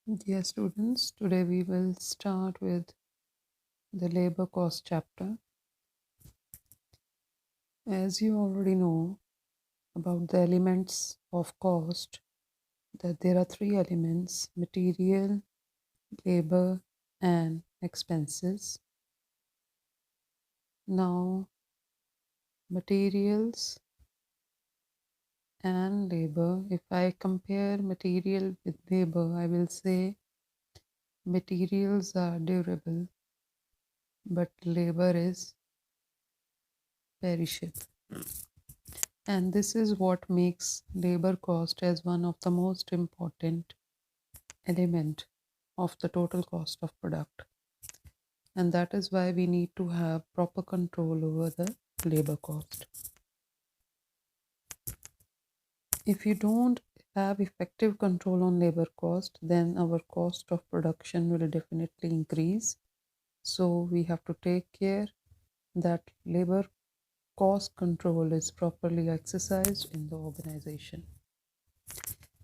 Dear students, today we will start with the labor cost chapter. As you already know about the elements of cost, that there are three elements: material, labor, and expenses. Now, materials and labor, if I compare material with labor, I will say materials are durable, but labor is perishable. And this is what makes labor cost as one of the most important element of the total cost of product. And that is why we need to have proper control over the labor cost. If you don't have effective control on labor cost, then our cost of production will definitely increase. So we have to take care that labor cost control is properly exercised in the organization.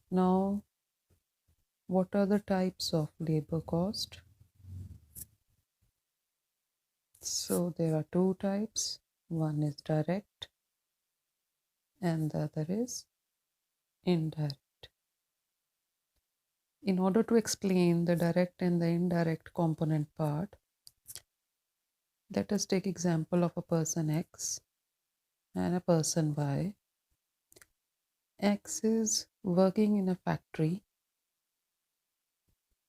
Now, what are the types of labor cost? So there are two types. One is direct and the other is indirect. In order to explain the direct and the indirect component part, let us take example of a person X and a person Y. X is working in a factory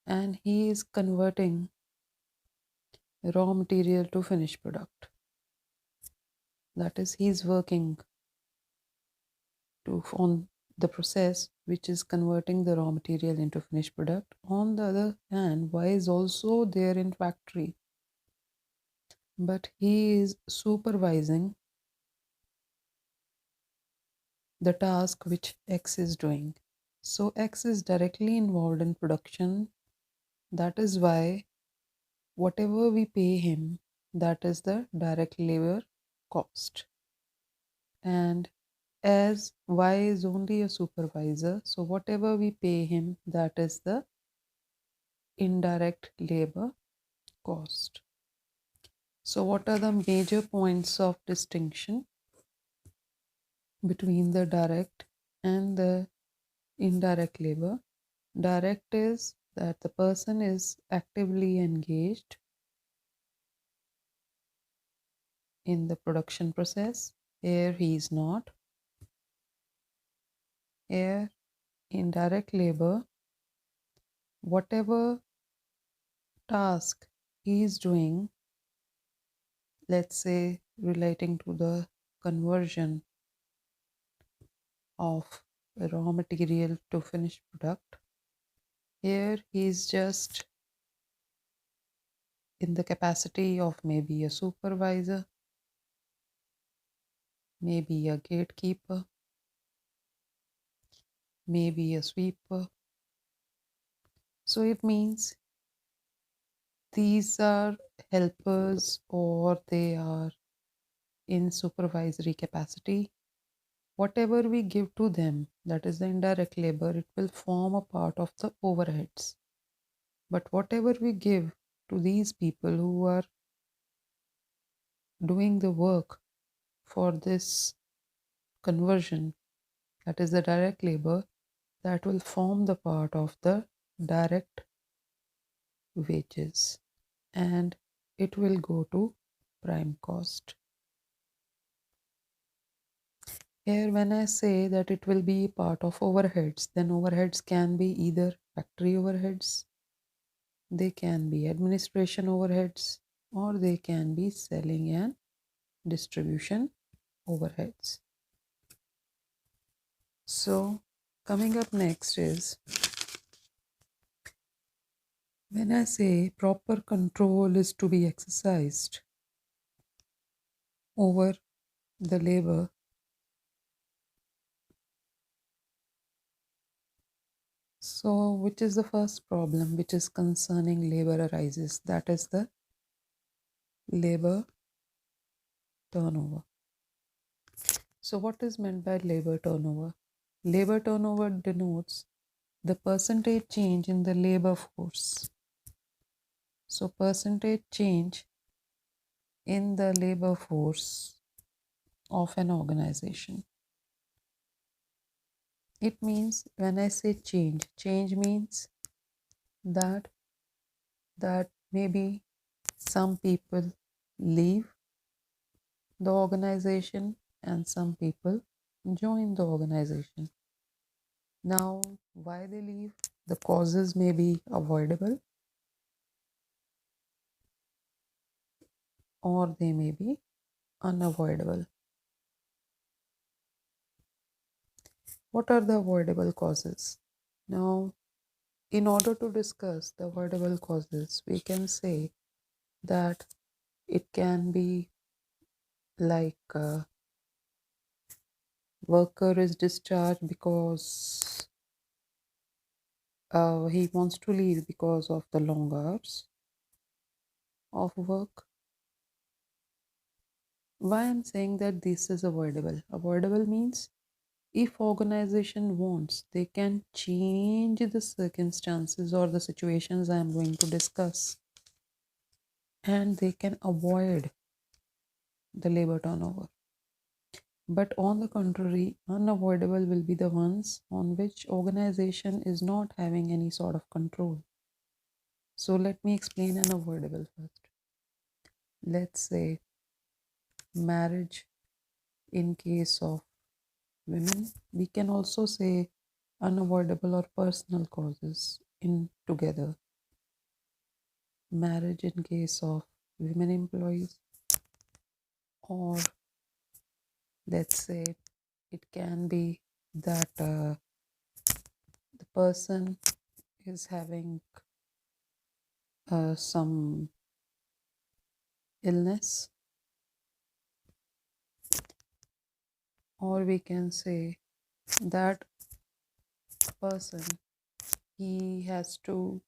and he is converting raw material to finished product. That is, he is working on the process which is converting the raw material into finished product. On the other hand, Y is also there in factory, but he is supervising the task which X is doing. So X is directly involved in production. That is why whatever we pay him, that is the direct labor cost. And as Y is only a supervisor, so whatever we pay him, that is the indirect labor cost. So what are the major points of distinction between the direct and the indirect labor? Direct is that the person is actively engaged in the production process. Here he is not. Here, indirect labor, whatever task he is doing, let's say relating to the conversion of raw material to finished product, here he is just in the capacity of maybe a supervisor, maybe a gatekeeper, maybe a sweeper. So it means these are helpers or they are in supervisory capacity. Whatever we give to them, that is the indirect labor, it will form a part of the overheads. But whatever we give to these people who are doing the work for this conversion, that is the direct labor, that will form the part of the direct wages and it will go to prime cost. Here when I say that it will be part of overheads, then overheads can be either factory overheads, they can be administration overheads, or they can be selling and distribution overheads. So coming up next is, when I say proper control is to be exercised over the labor, so which is the first problem which is concerning labor arises? That is the labor turnover. So what is meant by labor turnover? Labor turnover denotes the percentage change in the labor force. So, percentage change in the labor force of an organization. It means when I say change means that maybe some people leave the organization and some people join the organization. Now, why they leave? The causes may be avoidable or they may be unavoidable. What are the avoidable causes? Now, in order to discuss the avoidable causes, we can say that it can be like worker is discharged because he wants to leave because of the long hours of work. Why I'm saying that this is avoidable? Avoidable means if organization wants, they can change the circumstances or the situations I am going to discuss, and they can avoid the labor turnover. But on the contrary, unavoidable will be the ones on which organization is not having any sort of control. So let me explain unavoidable first. Let's say marriage in case of women. We can also say unavoidable or personal causes in together. Marriage in case of women employees, or let's say it can be that the person is having some illness, or we can say that person he has to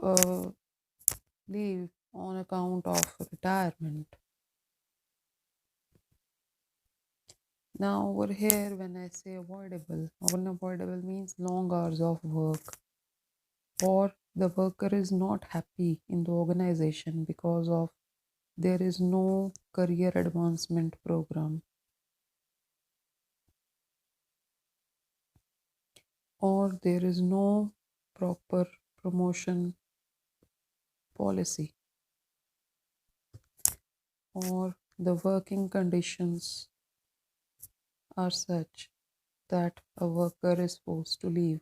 uh, leave on account of retirement. Now over here when I say avoidable, unavoidable means long hours of work, or the worker is not happy in the organization because of there is no career advancement program, or there is no proper promotion policy, or the working conditions are such that a worker is forced to leave.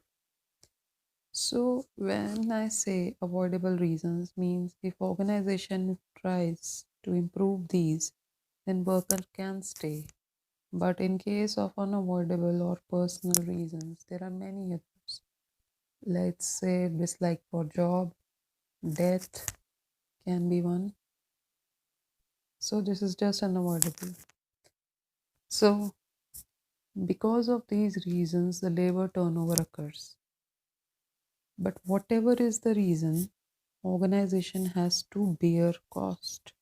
So when I say avoidable reasons means if organization tries to improve these, then worker can stay. But in case of unavoidable or personal reasons, there are many others. Let's say dislike for job, death can be one. So this is just unavoidable. So because of these reasons, the labor turnover occurs. But whatever is the reason, organization has to bear cost,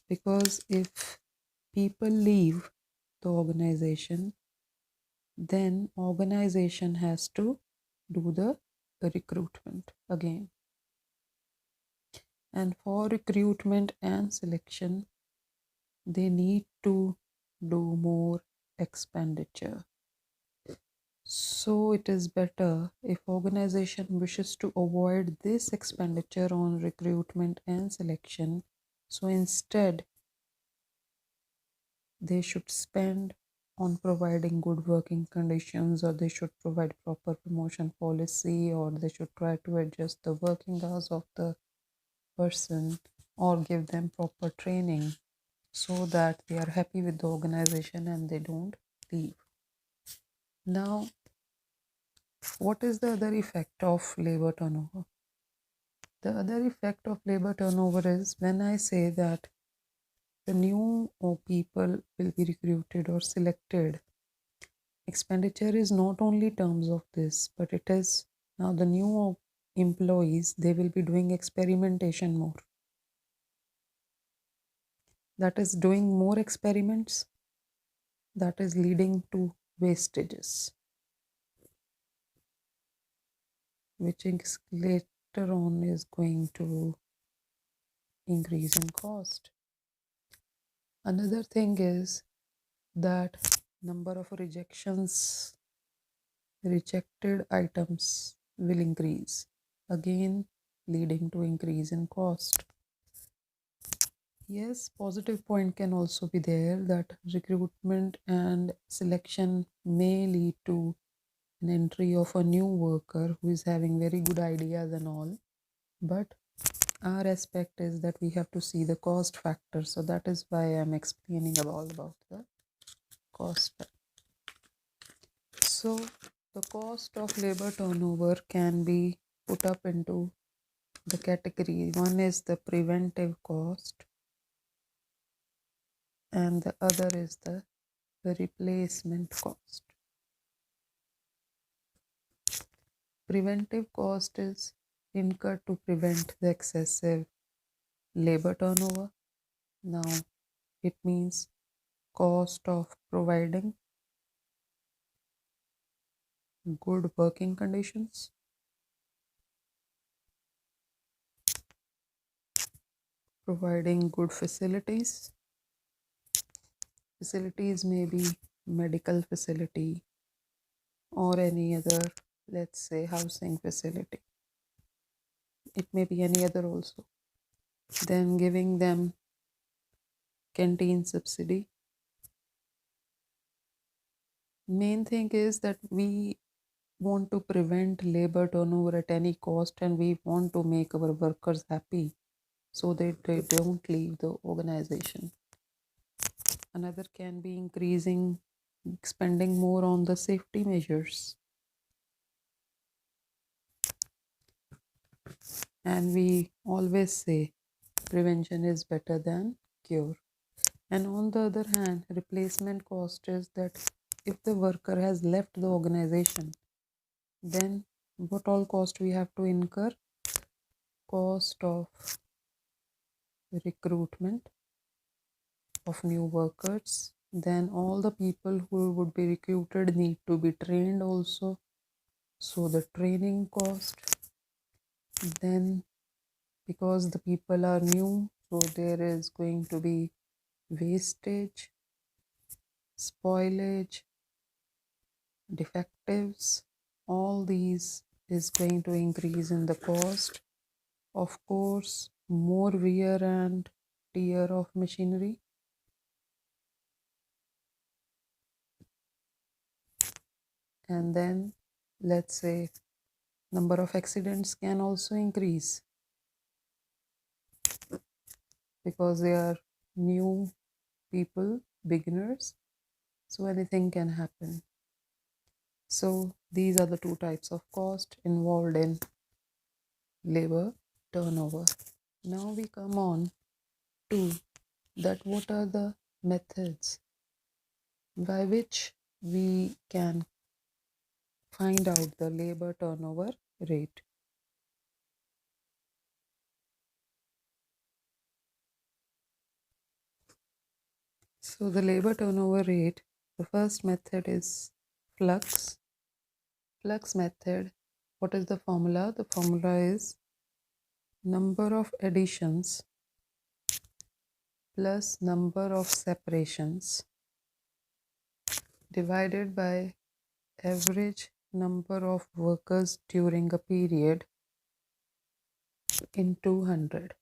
because if people leave the organization, then organization has to do the recruitment again, and for recruitment and selection they need to do more expenditure. So it is better if organization wishes to avoid this expenditure on recruitment and selection, so instead they should spend on providing good working conditions, or they should provide proper promotion policy, or they should try to adjust the working hours of the person, or give them proper training so that they are happy with the organization and they don't leave. Now, what is the other effect of labor turnover? The other effect of labor turnover is when I say that the new people will be recruited or selected. Expenditure is not only terms of this, but it is now the new employees, they will be doing experimentation more. That is doing more experiments, that is leading to wastages. which is later on is going to increase in cost. Another thing is that number of rejected items will increase, again leading to increase in cost. Yes, positive point can also be there that recruitment and selection may lead to an entry of a new worker who is having very good ideas and all. But our aspect is that we have to see the cost factor. So that is why I'm explaining about the cost. So the cost of labor turnover can be put up into the category. One is the preventive cost and the other is the replacement cost. Preventive cost is incurred to prevent the excessive labor turnover. Now it means cost of providing good working conditions, providing good facilities. Facilities may be medical facility or any other, let's say, housing facility. It may be any other also. Then giving them canteen subsidy. Main thing is that we want to prevent labor turnover at any cost and we want to make our workers happy so that they don't leave the organization. Another can be increasing, spending more on the safety measures. And we always say prevention is better than cure. And on the other hand, replacement cost is that if the worker has left the organization, then what all cost we have to incur? Cost of recruitment of new workers. Then all the people who would be recruited need to be trained also. So the training cost. Then because the people are new, so there is going to be wastage, spoilage, defectives. All these is going to increase in the cost. Of course, more wear and tear of machinery. And then let's say number of accidents can also increase because they are new people, beginners, so anything can happen. So these are the two types of cost involved in labor turnover. Now we come on to that what are the methods by which we can find out the labor turnover rate. So the labor turnover rate, the first method is flux. Flux method, what is the formula? The formula is number of additions plus number of separations divided by average number of workers during a period in 200.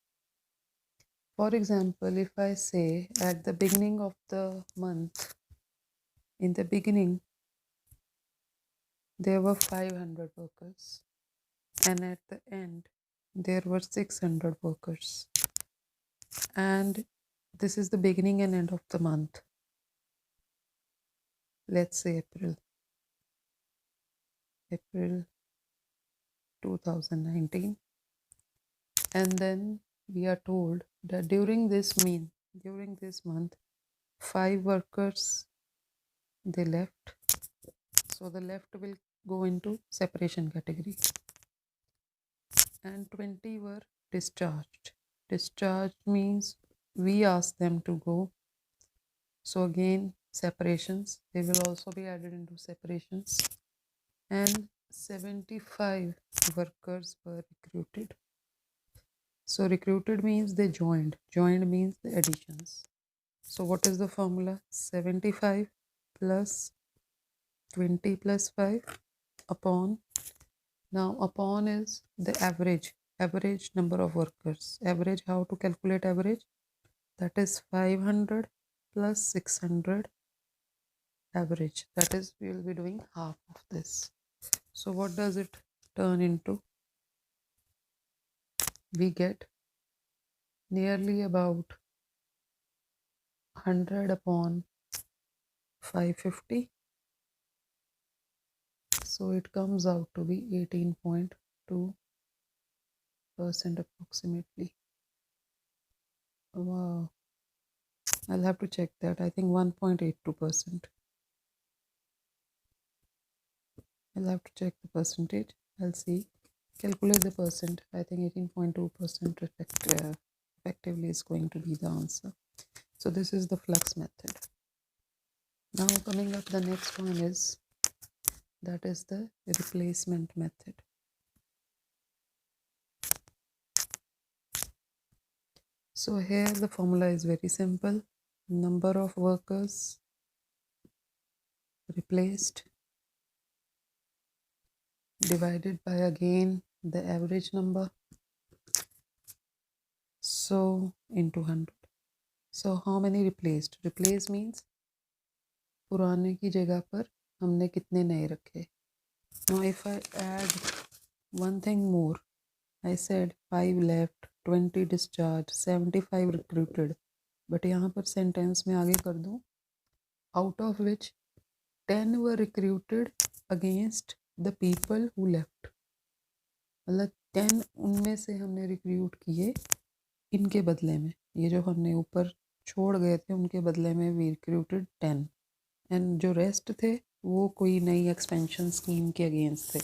For example, if I say at the beginning of the month, in the beginning there were 500 workers and at the end there were 600 workers, and this is the beginning and end of the month, let's say April 2019, and then we are told that during this month 5 workers they left, so the left will go into separation category, and 20 were discharged. Discharged means we ask them to go, so again separations, they will also be added into separations, and 75 workers were recruited. So recruited means they joined. Joined means the additions. So what is the formula? 75 plus 20 plus 5 upon. Now upon is the average number of workers. Average, how to calculate average? That is 500 plus 600 average. That is, we will be doing half of this. So what does it turn into? We get nearly about 100 upon 550. So it comes out to be 18.2% approximately. Wow. I'll have to check that. I think 1.82%. I'll have to check the percentage. I'll see. Calculate the percent. I think 18.2% effectively is going to be the answer. So this is the flux method. Now coming up, the next one is, that is the replacement method. So here the formula is very simple. Number of workers replaced divided by again the average number, so into 100. So how many replaced? Replace means पुराने की जगह पर हमने कितने नए रखे. Now if I add one thing more, I said 5 left, 20 discharged, 75 recruited. But यहाँ पर sentence में आगे कर दूँ, out of which 10 were recruited against the people who left. मतलब 10 उनमें से हमने रिक्रूट किए इनके बदले में. ये जो हमने ऊपर छोड़ गए थे उनके बदले में वी रिक्रूटेड 10. एंड जो रेस्ट थे वो कोई नई एक्सपेंशन स्कीम के अगेंस्ट थे.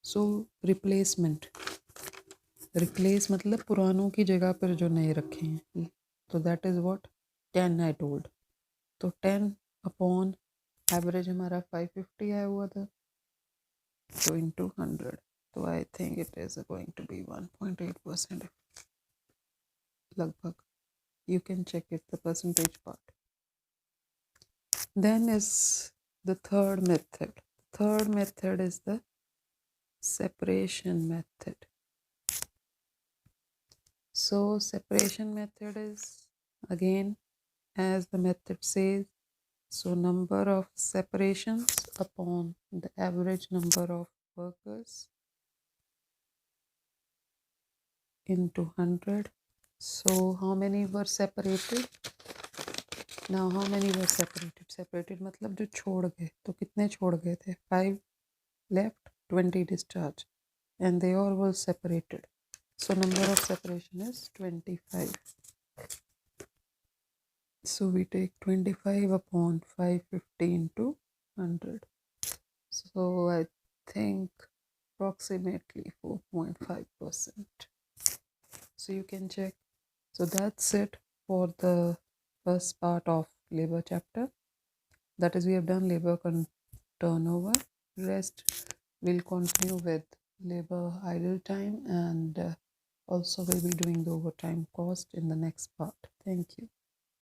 सो रिप्लेसमेंट, रिप्लेस मतलब पुरानों की जगह पर जो नए रखे हैं. तो that is what 10 I told. तो 10 अपॉन एवरेज हमारा 550 आया हुआ था, तो इंटू 100. तो I think it is going to be 1.8% लगभग. You can check it, the percentage part. Then is the third method. Third method is the separation method. So separation method is again, as the method says, so number of separations upon the average number of workers into 100. So how many were separated? Now how many were separated? Separated मतलब जो छोड़ गए. तो कितने छोड़ गए थे? 5 left, 20 discharged, and they all were separated. So number of separation is 25. So we take 25 upon 550 into 100. So I think approximately 4.5%. So you can check. So that's it for the first part of labor chapter. That is, we have done labor turnover. Rest we'll continue with labor idle time, and also we'll be doing the overtime cost in the next part. Thank you.